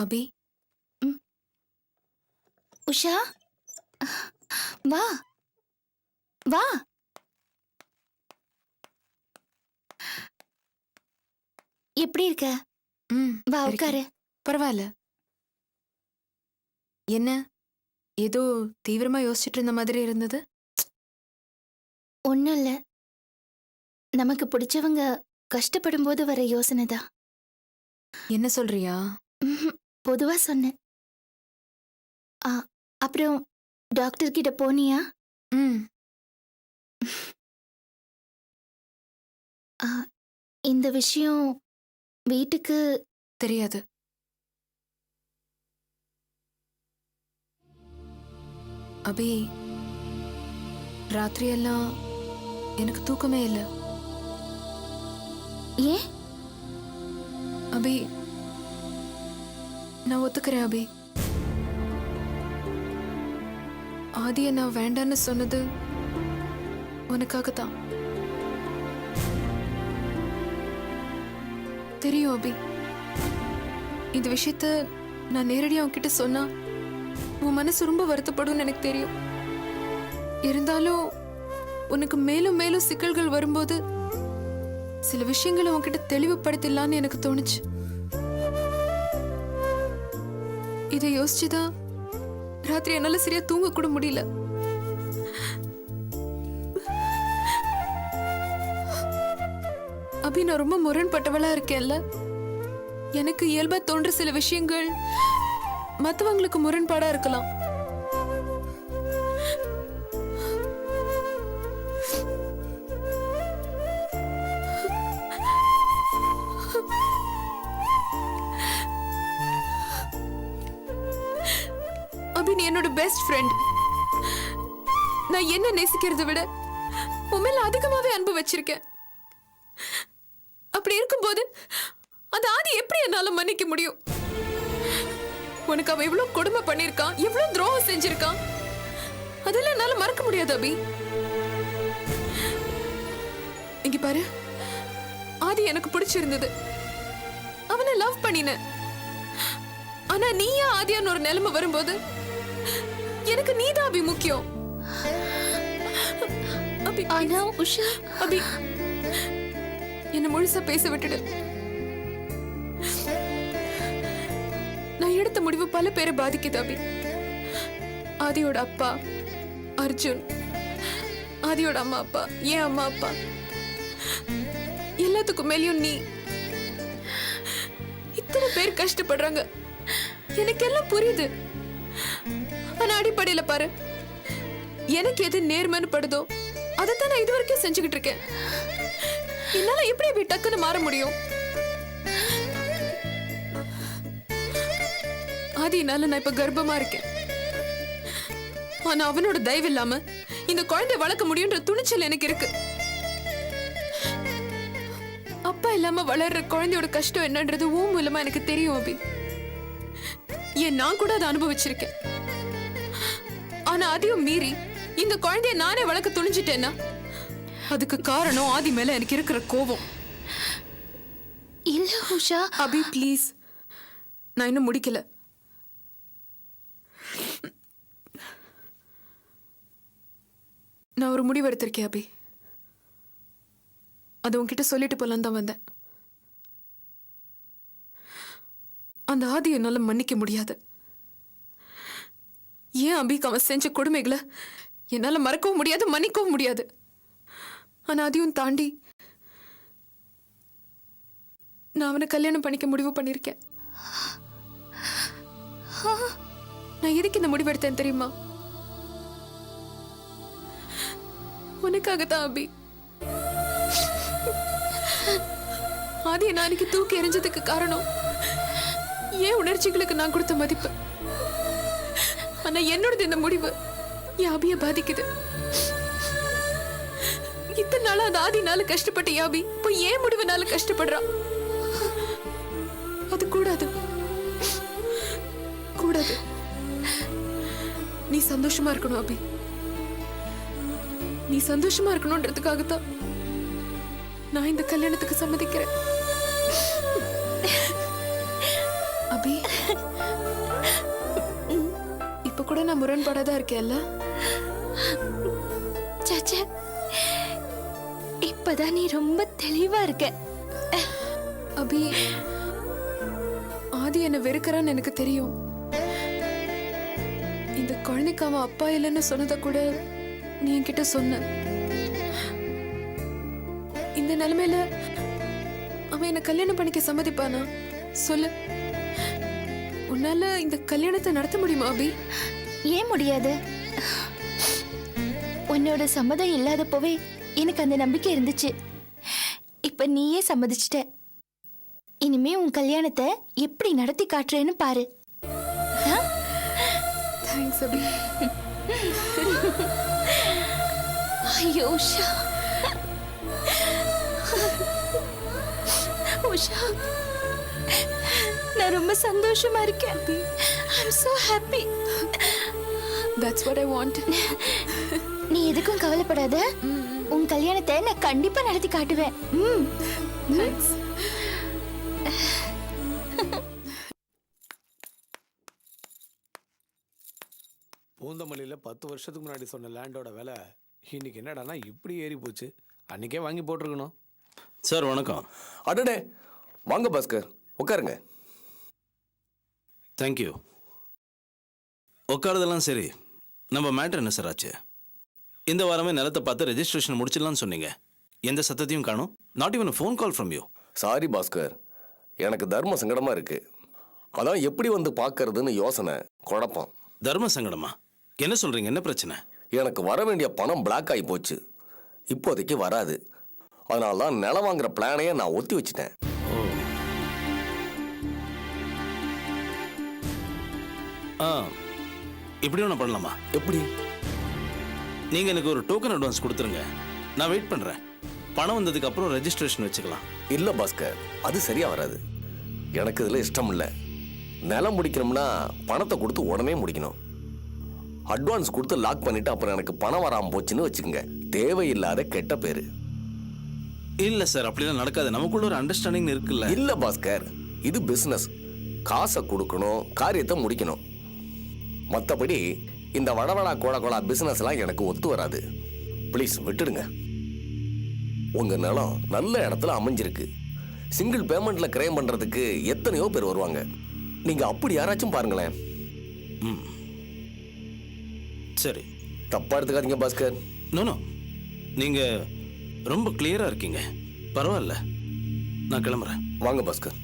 அபி, ம். உஷா, வா வா. எப்படி இருக்க? வா இருக்கேன். உட்காரு. பரவாயில்ல. என்ன ஏதோ தீவிரமா யோசிச்சுட்டு இருந்த மாதிரி இருந்தது? ஒண்ணும் இல்ல. நமக்கு பிடிச்சவங்க கஷ்டப்படும் போது வர யோசனை தான். என்ன சொல்றியா? பொதுவா சொன்னேன். ஆ, அப்புறம் டாக்டர் கிட்ட போனியா? ம். ஆ, இந்த விஷயம் வீட்டுக்கு தெரியாது. அபி, ராத்திரியெல்லாம் எனக்கு தூக்கமே இல்ல. ஏன்? அபி, நான் ஒத்துக்கிறேன் அபி. ஆதியை நான் வேண்டான்னு சொன்னது உனக்காகத்தான். தெரியும் அபி. இந்த விஷயத்த நான் நேரடியா உன்கிட்ட சொன்னா உன் மனசு ரொம்ப வருத்தப்படும் எனக்கு தெரியும். இருந்தாலும் உனக்கு மேலும் மேலும் சிக்கல்கள் வரும்போது சில விஷயங்களை உன்கிட்ட தெளிவுபடுத்திடலான்னு எனக்கு தோணுச்சு. இதை யோசிச்சுதான் ராத்திரி என்னால சரியா தூங்க கூட முடியல. அபி, நான் ரொம்ப முரண்பட்டவளா இருக்கேன்ல. எனக்கு இயல்பா தோன்ற சில விஷயங்கள் மத்தவங்களுக்கு முரண்பாடா இருக்கலாம். அபி, நீ என்னோட பெஸ்ட் ஃப்ரெண்ட். நான் என்ன நேசிக்கிறதை விட உன் மேல அதிகமாவே அன்பு வச்சிருக்கேன். அப்படி இருக்கும்போது அந்த ஆதி எப்படி என்னால மன்னிக்க முடியும்? உனக்கு அவன் எவ்வளவு கொடுமை பண்ணிருக்கான், எவ்வளவு துரோகம் செஞ்சிருக்கான், அதெல்லாம் என்னால மறக்க முடியாது அபி. இங்க பாரு, ஆதி எனக்கு பிடிச்சிருந்தது, அவனை லவ் பண்ணின. ஆனா நீயா ஆதியான்னு ஒரு நிலைமை வரும்போது எனக்கு நீதான் அபி முக்கியம். அபி, ஆனா உஷா, அபி, என்ன முழுசா பேச விட்டுடு. நான் எடுத்த முடிவு பல பேரை பாதிக்குது அபி. ஆதியோட அப்பா அர்ஜுன், ஆதியோட அம்மா அப்பா, என் அம்மா அப்பா, எல்லாத்துக்கும் மேலயும் நீ. இத்தனை பேர் கஷ்டப்படுறாங்க, எனக்கு எல்லாம் புரியுது. ஆனா அடிப்படையில பாரு, எனக்கு எது நேர்மைன்னு படுதோ அதைத்தான் நான் இது வரைக்கும் செஞ்சுக்கிட்டு இருக்கேன். என்னால எப்படி அப்படி டக்குன்னு மாற முடியும்? ஆதினால நான் இப்ப கர்ப்பமா இருக்கேன். ஆனா அவனோட தயவு இல்லாம இந்த குழந்தை வளர்க்க முடியும்ன்ற துணிச்சல் எனக்கு இருக்கு. அப்பா இல்லாம வளர்ற குழந்தையோட கஷ்டம் என்னன்றது ஊன் மூலமா எனக்கு தெரியும் அபி. ஏன் நான் கூட அதை அனுபவிச்சிருக்கேன். ஆனா அதையும் மீறி இந்த குழந்தைய நானே வளர்க்க துணிஞ்சிட்டேன்னா அதுக்கு காரணம் ஆதி மேல எனக்கு இருக்கிற கோபம். இல்ல உஷா. அபி ப்ளீஸ், நான் இன்னும் முடிக்கல. நான் ஒரு முடிவு எடுத்திருக்கேன் அபி. அது உன்கிட்ட சொல்லிட்டு போலாம் தான் வந்தேன். அந்த ஆதி என்னால மன்னிக்க முடியாது. ஏன் அபிக்கு அவன் செஞ்ச கொடுமைகளை என்னால மறக்கவும் முடியாது, மன்னிக்கவும் முடியாது. ஆனா அதையும் தாண்டி நான் அவனை கல்யாணம் பண்ணிக்க முடிவு பண்ணிருக்கேன். நான் எதுக்கு இந்த முடிவு எடுத்தேன் தெரியுமா? உனக்காகத்தான் அபி. ஆதியை நான் அன்னைக்கு தூக்கி எறிஞ்சதுக்கு காரணம் ஏன் உணர்ச்சிகளுக்கு நான் கொடுத்த மதிப்பு. ஆனா என்னோடது இந்த முடிவு என் அபியை பாதிக்குது. இத்தனை நாளா அந்த ஆதினால கஷ்டப்பட்ட யாபி இப்போ ஏன் முடிவுனால கஷ்டப்படுறான். அது கூடாது, கூடாது. நீ சந்தோஷமா இருக்கணும் அபி. நீ சந்தோஷமா இருக்கணும்ன்றதுக்காகத்தான் நான் இந்த கல்யாணத்துக்கு சம்மதிக்கிறேன். அபி, இப்ப கூட நான் முரண்பாடாதான் இருக்கேன்ல? சாச்சா, இப்பதான் நீ ரொம்ப தெளிவா இருக்க. அபி, ஆதி என்ன வெறுக்கிறான்னு எனக்கு தெரியும். இந்த குழந்தைக்கு அவன் அப்பா இல்லைன்னு சொன்னதை கூட நீ என்கிட்ட சொன்ன. இந்த நிலைமையில அவன் என்ன கல்யாணம் பண்ணிக்க சம்மதிப்பானா? சொல்லு. உன்னால இந்த கல்யாணத்தை நடத்த முடியுமா அபி? ஏன் முடியாது? உன்னோட சம்மதம் இல்லாதப்பவே எனக்கு அந்த நம்பிக்கை இருந்துச்சு. இப்ப நீயே சம்மதிச்சிட்ட. இனிமே உன் கல்யாணத்தை எப்படி நடத்தி காட்டுறேன்னு பாரு. தேங்க்ஸ் அபி. ஐயோ உஷா, உஷா, நான் ரொம்ப சந்தோஷமா இருக்கேன். I'm so happy. That's what I want. நீ எதுக்கும் கவலைப்படாத. உன் கல்யாணத்தை நான் கண்டிப்பா நடத்தி காட்டுவேன். Thanks. பூந்தமல்லியில் 10 வருஷத்துக்கு முன்னாடி சொன்ன லேண்டோட விலை இன்னைக்கு என்னடானா இப்படி ஏறி போச்சு. அன்னைக்கே வாங்கி போட்டிருக்கணும். சார் வணக்கம். அடடே, வாங்க பாஸ்கர், உட்காருங்க. தேங்க்யூ. உட்காரதெல்லாம் சரி, நம்ம மேட்டர் என்ன சார் ஆச்சு? இந்த வாரமே நிலத்தை பார்த்து ரெஜிஸ்ட்ரேஷன் முடிச்சிடலாம்னு சொன்னீங்க. எந்த சத்தத்தையும் காணும். Not even phone call from you. Sorry Bhaskar, எனக்கு தர்ம சங்கடமா இருக்கு. அதான் எப்படி வந்து பார்க்கறதுன்னு யோசனை, குழப்பம். தர்ம சங்கடமா? என்ன சொல்றீங்க? என்ன பிரச்சனை? எனக்கு வர வேண்டிய பணம் பிளாக் ஆகி போச்சு. இப்போதைக்கு வராது. அதனால தான் நிலம் வாங்குற பிளானையே நான் ஒத்தி வச்சுட்டேன். இப்படி ஒன்று பண்ணலாமா? எப்படி? நீங்க எனக்கு ஒரு டோக்கன் அட்வான்ஸ் கொடுத்துருங்க. நான் வெயிட் பண்றேன். பணம் வந்ததுக்கு அப்புறம் ரெஜிஸ்ட்ரேஷன் வச்சுக்கலாம். இல்ல பாஸ்கர், அது சரியா வராது. எனக்கு இதுல இஷ்டம் இல்லை. நிலம் முடிக்கணும்னா பணத்தை கொடுத்து உடனே முடிக்கணும். அட்வான்ஸ் கொடுத்து லாக் பண்ணிட்டு அப்புறம் எனக்கு பணம் வராம போச்சுன்னு வச்சுக்கோங்க, தேவையில்லாத கெட்ட பேரு. இல்ல சார், அப்படிலாம் நடக்காது. நமக்குள்ள ஒரு அண்டர்ஸ்டாண்டிங் இருக்குல்ல? இல்ல பாஸ்கர், இது பிசினஸ். காசை கொடுக்கணும், காரியத்தை முடிக்கணும். மற்றபடி இந்த வடவடா கோடா பிசினஸ் எல்லாம் எனக்கு ஒத்து வராது. ப்ளீஸ் விட்டுடுங்க. உங்க நிலம் நல்ல இடத்துல அமைஞ்சிருக்கு. சிங்கிள் பேமெண்ட்ல கிரைம் பண்றதுக்கு எத்தனையோ பேர் வருவாங்க. நீங்க அப்படி யாராச்சும் பாருங்களேன். சரி, தப்பா எடுத்துக்காதீங்க பாஸ்கர். நோ, நீங்க ரொம்ப கிளியரா இருக்கீங்க. பரவாயில்ல, நான் கிளம்புறேன். வாங்க பாஸ்கர்.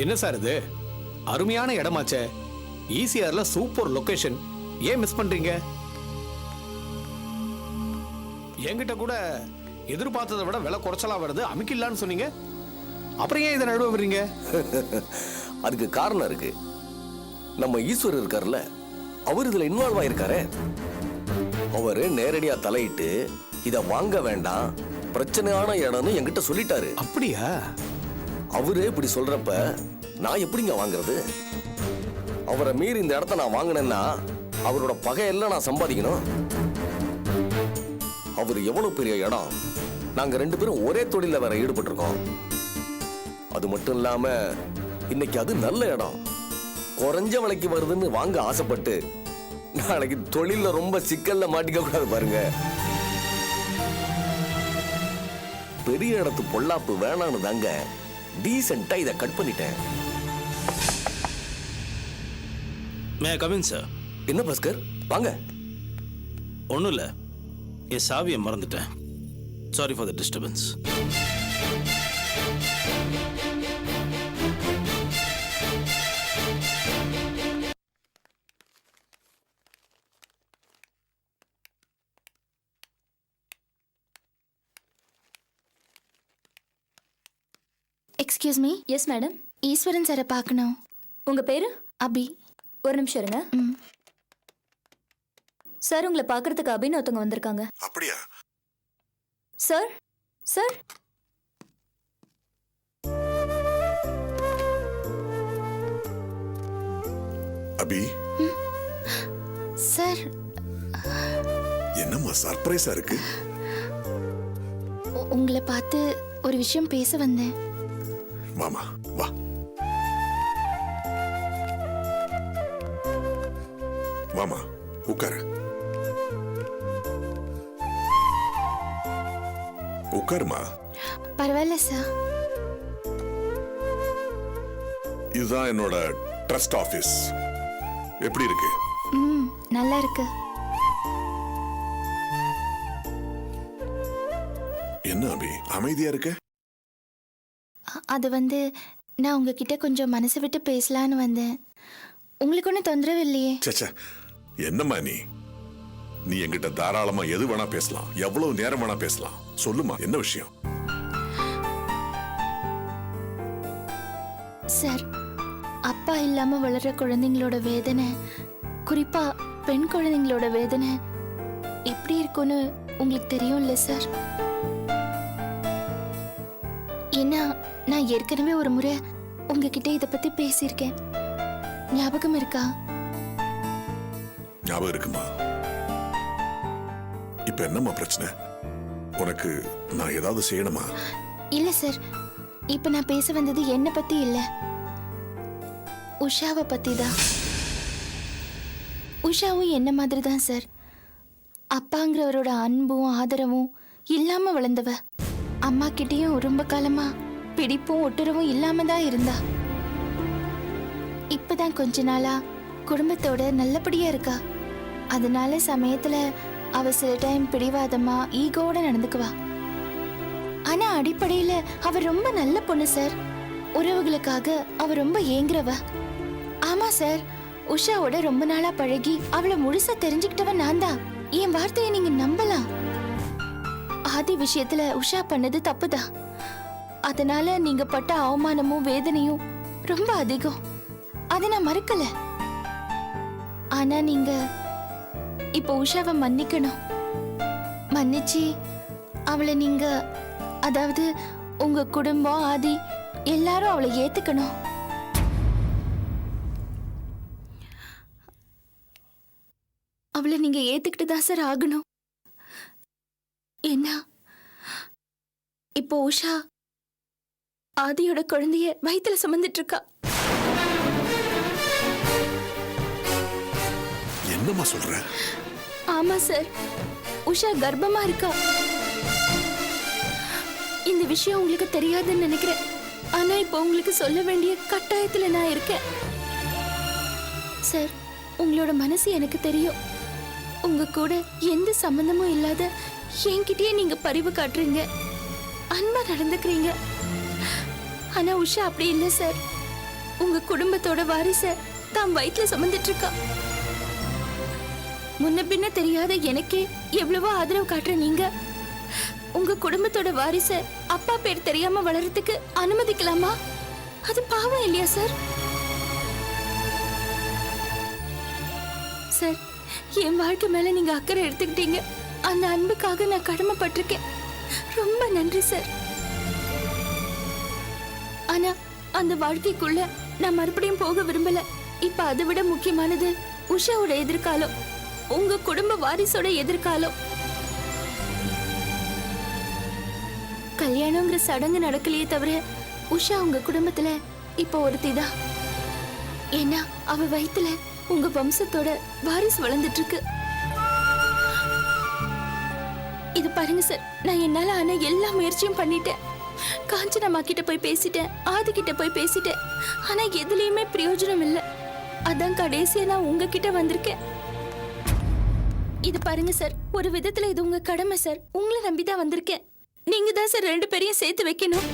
என்ன சார் இது? அருமையான இடமாச்சே. ஈசிஆர்ல சூப்பர் லொகேஷன். ஏன் மிஸ் பண்றீங்க? என்கிட்ட கூட எதிர்பார்த்ததை விட விலை குறைச்சலா வருது, அமைக்கலான்னு சொன்னீங்க. அப்புறம் ஏன் இதை நடுவ வர்றீங்க? அதுக்கு காரணம் இருக்கு. நம்ம ஈஸ்வர் இருக்காருல்ல, அவர் இதுல இன்வால்வ் ஆயிருக்காரு. அவரு நேரடியா தலையிட்டு இத வாங்க வேண்டாம், பிரச்சனையான இடம்னு என்கிட்ட சொல்லிட்டாரு. அப்படியா? அவரே இப்படி சொல்றப்ப நான் எப்படிங்க வாங்குறது? அவரை மீறி இந்த இடத்த நான் வாங்கினேன்னா அவரோட பகையெல்லாம் நான் சம்பாதிக்கணும். அவர் எவ்வளவு பெரிய இடம். நாங்க 2 பேரும் ஒரே தொழில வேற ஈடுபட்டிருக்கோம். அது மட்டும் இல்லாம இன்னைக்கு அது நல்ல இடம். குறைஞ்ச விலைக்கு வருதுன்னு வாங்க ஆசைப்பட்டு நாளைக்கு தொழில ரொம்ப சிக்கல்ல மாட்டிக்க கூடாது பாருங்க. பெரிய இடத்து பொல்லாப்பு வேணான்னு தாங்க டீசென்ட்டா இதை கட் பண்ணிட்டேன். May come in sir. என்ன பாஸ்கர், வாங்க. ஒன்றும் இல்லை, என் சாவியை மறந்துட்டேன். Sorry for the disturbance. Excuse me. Yes madam. Eswaran சாரை பார்க்கணும். உங்க பேரு? அபி. ஒரு நிமிஷம் இருங்க. சார், உங்களை பார்க்கறதுக்கு அபின்னு ஒருத்தவங்க வந்திருக்காங்க. அப்படியா? Sir, sir. அபி, சார், என்னம்மா சர்ப்ரைஸா இருக்கு? உங்களை பார்த்து ஒரு விஷயம் பேச வந்தேன். வாமா வா. வாமா உட்காரு. உட்காருமா. பரவாயில்ல சார். இதுதான் என்னோட ட்ரஸ்ட் ஆபீஸ். எப்படி இருக்கு? நல்லா இருக்கு. என்ன அபி அமைதியா இருக்கு? அது வந்து நான் உங்ககிட்ட கொஞ்சம் மனசு விட்டு பேசலான்னு வந்தேன். உங்களுக்கு ஒன்றும் தொந்தரவு இல்லையே? சச்சா, என்னம்மா நீ என்கிட்ட தாராளமா எது வேணா பேசலாம், எவ்வளவு நேரம் வேணா பேசலாம். சொல்லுமா, என்ன விஷயம்? சார், அப்பா இல்லாம வளர்ற குழந்தைங்களோட வேதனை, குறிப்பா பெண் குழந்தைங்களோட வேதனை எப்படி இருக்கும்னு உங்களுக்கு தெரியும்ல சார்? ஏன்னா நான் ஏற்கனவே ஒரு முறை உங்ககிட்ட இத பத்தி பேசியிருக்கேன். ஞாபகம் இருக்கா? ஞாபகம் இருக்குமா? இப்ப என்னம்மா பிரச்சனை? உனக்கு நான் ஏதாவது செய்யணுமா? இல்ல சார், இப்ப நான் பேச வந்தது என்ன பத்தி இல்ல, உஷாவை பத்தி தான். உஷாவும் என்ன மாதிரி தான் சார். அப்பாங்கிறவரோட அன்பும் ஆதரவும் இல்லாம வளர்ந்தவ. அம்மா கிட்டயும் ரொம்ப காலமா பிடிப்பும் ஒட்டுறவும் இல்லாம தான் இருந்தா. இப்பதான் கொஞ்ச நாளா குடும்பத்தோட நல்லபடியா இருக்கா. அதனால சமயத்துல அவ சில டைம் பிடிவாதமா ஈகோட நடந்துக்குவா. ஆனா அடிப்படையில அவ ரொம்ப நல்ல பொண்ணு சார். உறவுகளுக்காக அவ ரொம்ப ஏங்குறவ. ஆமா சார், உஷாவோட ரொம்ப நாளா பழகி அவளை முழுசா தெரிஞ்சுக்கிட்டவ நான் தான். என் வார்த்தையை நீங்க நம்பலாம். ஆதி விஷயத்துல உஷா பண்ணது தப்புதான். அதனால நீங்க பட்ட அவமானமும் வேதனையும் ரொம்ப அதிகம். அதை நான் மறுக்கல. ஆனா நீங்க இப்ப உஷாவை மன்னிக்கணும். மன்னிச்சு அவளை நீங்க, அதாவது உங்க குடும்பம் ஆதி எல்லாரும் அவளை ஏத்துக்கணும். அவளை நீங்க ஏத்துக்கிட்டு தான் சார் ஆகணும். என்ன இப்போ உஷா ஆதியோட குழந்தைய வயித்துல சுமந்துட்டு இருக்கா. என்னம்மா சொல்ற? ஆமா சார், உஷா கர்ப்பமா இருக்கா. இந்த விஷயம் உங்களுக்கு தெரியாதுன்னு நினைக்கிறேன். ஆனா இப்போ உங்களுக்கு சொல்ல வேண்டிய கட்டாயத்துல நான் இருக்கேன். சார், உங்களோட மனசு எனக்கு தெரியும். உங்க கூட எந்த சம்பந்தமும் இல்லாத என்கிட்டயே நீங்க பரிவு காட்டுறீங்க, அன்பா நடந்துக்கிறீங்க. ஆனா உஷா அப்படி இல்லை சார். உங்க குடும்பத்தோட வாரிச தான் வயிற்றுல சுமந்துட்டு இருக்கா. முன்ன பின்ன தெரியாத எனக்கே எவ்வளவோ ஆதரவு காட்டுற நீங்க உங்க குடும்பத்தோட வாரிச அப்பா பேர் தெரியாம வளர்றதுக்கு அனுமதிக்கலாமா? அது பாவம் இல்லையா சார்? சார், என் வாழ்க்கை மேல நீங்க அக்கறை எடுத்துக்கிட்டீங்க. அந்த அன்புக்காக நான் கடமைப்பட்டிருக்கேன். ரொம்ப நன்றி சார். ஆனா அந்த வாழ்க்கைக்குள்ள நான் மறுபடியும் போக விரும்பல. இப்ப அதை விட முக்கியமானது உஷாவோட எதிர்காலம், உங்க குடும்ப வாரிசோட எதிர்காலம். கல்யாணங்கிற சடங்கு நடக்கலையே தவிர உஷா உங்க குடும்பத்துல இப்ப ஒருத்திதான். ஏன்னா அவ வயித்துல உங்க வம்சத்தோட வாரிசு வளர்ந்துட்டு இருக்கு. இது பாருங்க சார், நான் என்னால ஆனா எல்லா முயற்சியும் பண்ணிட்டேன். காஞ்சனம்மா கிட்ட போய் பேசிட்டேன், ஆதி கிட்ட போய் பேசிட்டேன். ஆனா எதுலயுமே பிரயோஜனம் இல்லை. அதான் கடைசியா நான் உங்ககிட்ட வந்திருக்கேன். இது பாருங்க சார், ஒரு விதத்துல இது உங்க கடமை சார். உங்களை நம்பிதான் வந்திருக்கேன். நீங்க தான் சார் ரெண்டு பேரையும் சேர்த்து வைக்கணும்.